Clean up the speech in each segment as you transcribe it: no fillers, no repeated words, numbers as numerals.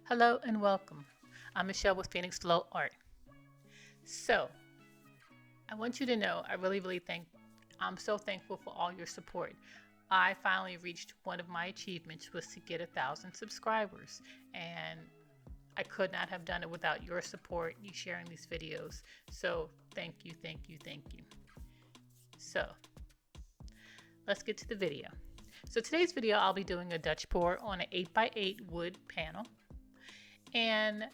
Hello and welcome. I'm Michelle with Phoenix Flow Art. So, I want you to know I'm so thankful for all your support. I finally reached one of my achievements was to get 1,000 subscribers, and I could not have done it without your support, you sharing these videos. So, thank you. So, let's get to the video. So today's video, I'll be doing a Dutch pour on an 8x8 wood panel. And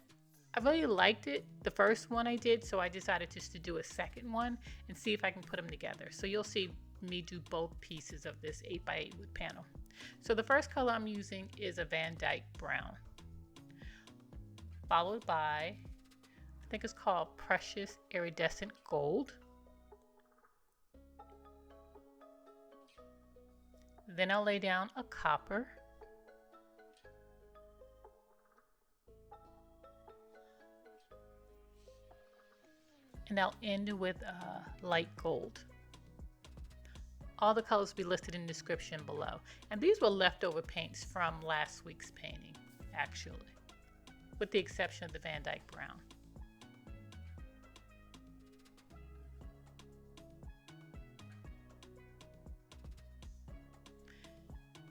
I really liked it, the first one I did, so I decided just to do a second one and see if I can put them together. So you'll see me do both pieces of this 8x8 wood panel. So the first color I'm using is a Van Dyke brown, followed by, I think it's called Precious Iridescent Gold. Then I'll lay down a copper. And I'll end with a light gold. All the colors will be listed in the description below. And these were leftover paints from last week's painting, actually, with the exception of the Van Dyke brown.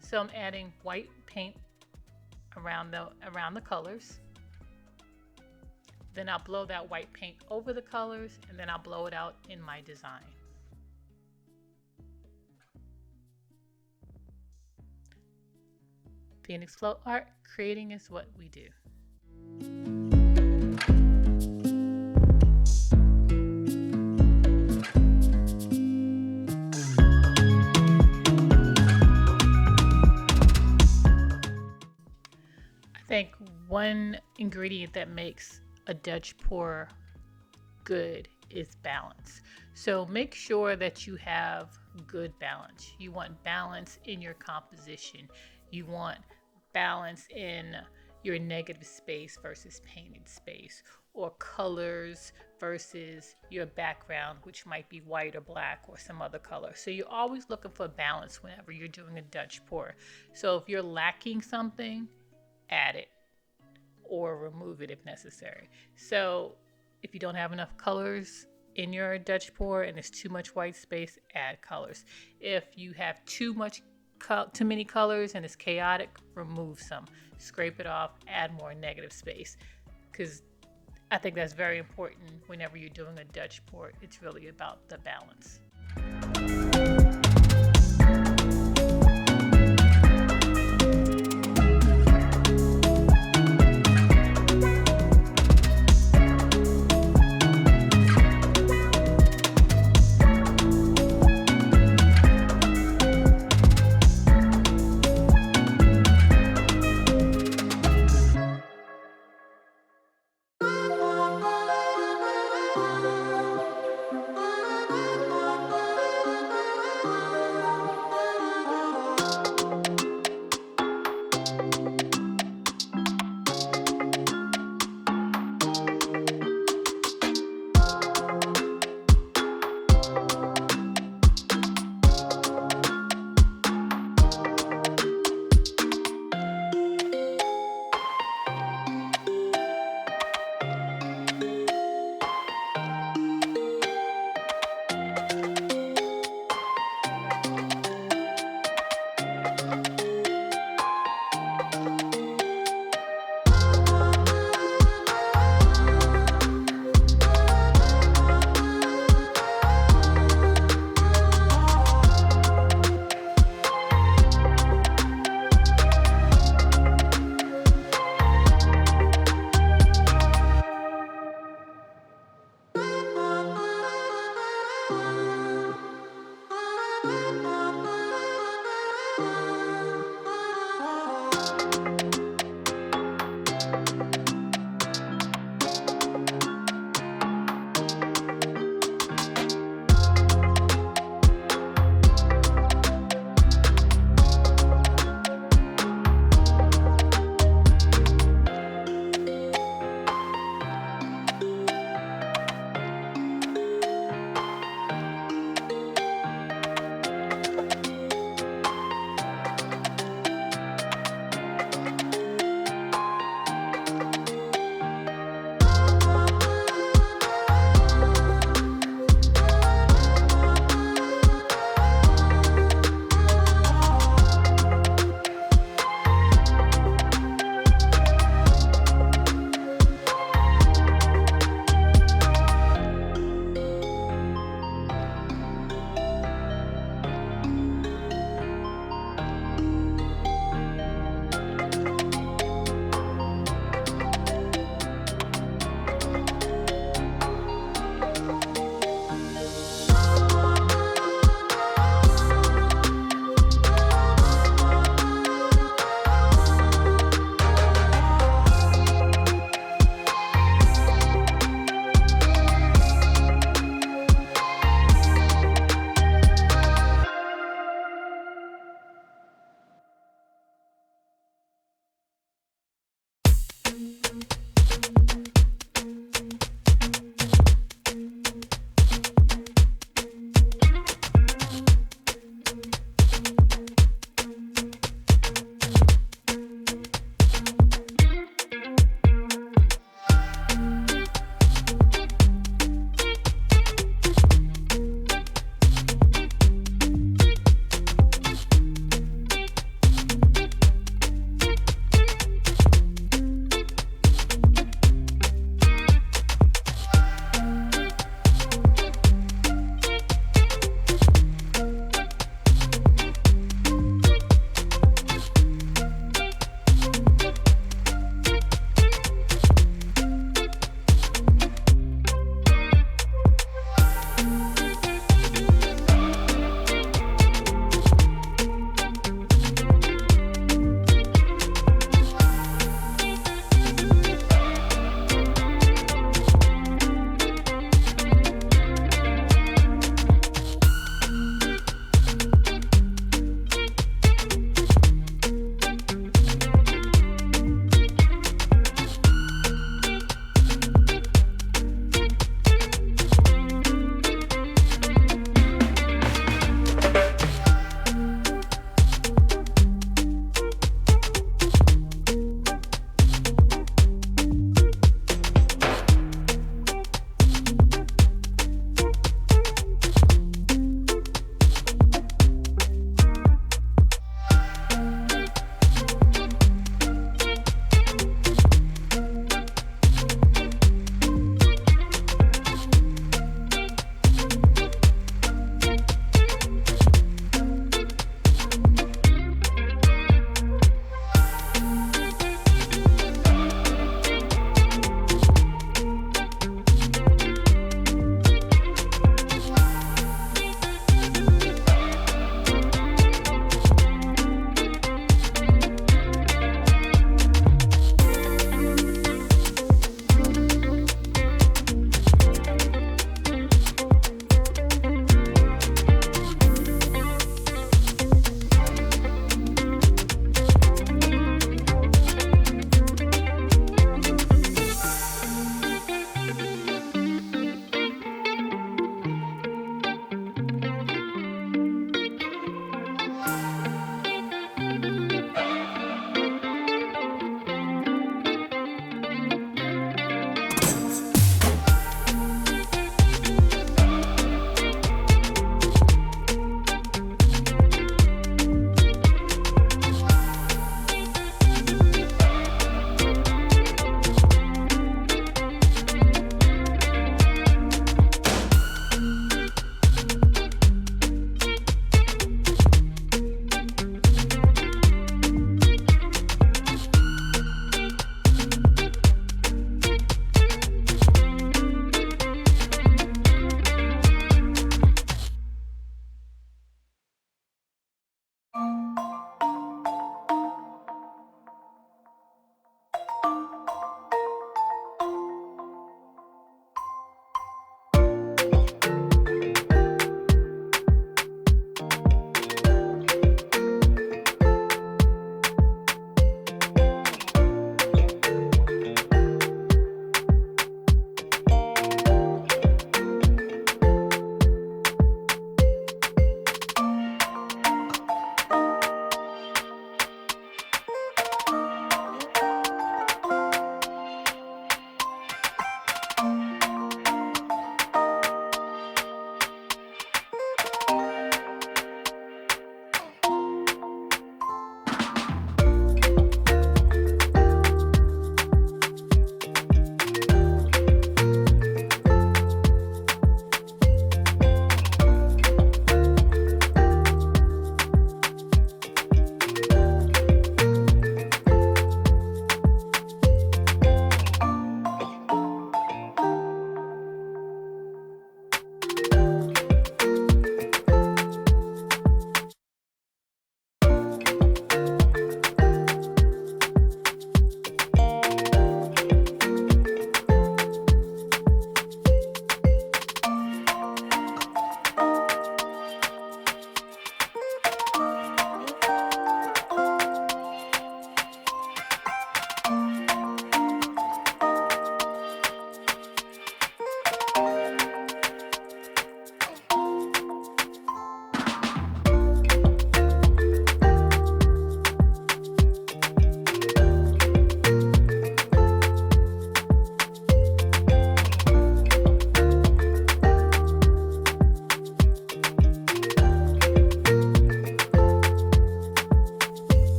So I'm adding white paint around the colors. Then I'll blow that white paint over the colors, and then I'll blow it out in my design. Phoenix Flow Art, creating is what we do. I think one ingredient that makes a Dutch pour good is balance. So make sure that you have good balance. You want balance in your composition. You want balance in your negative space versus painted space, or colors versus your background, which might be white or black or some other color. So you're always looking for balance whenever you're doing a Dutch pour. So if you're lacking something, add it or remove it if necessary. So if you don't have enough colors in your Dutch pour and there's too much white space, add colors. If you have too many colors and it's chaotic, remove some, scrape it off, add more negative space, because I think that's very important whenever you're doing a Dutch pour. It's really about the balance.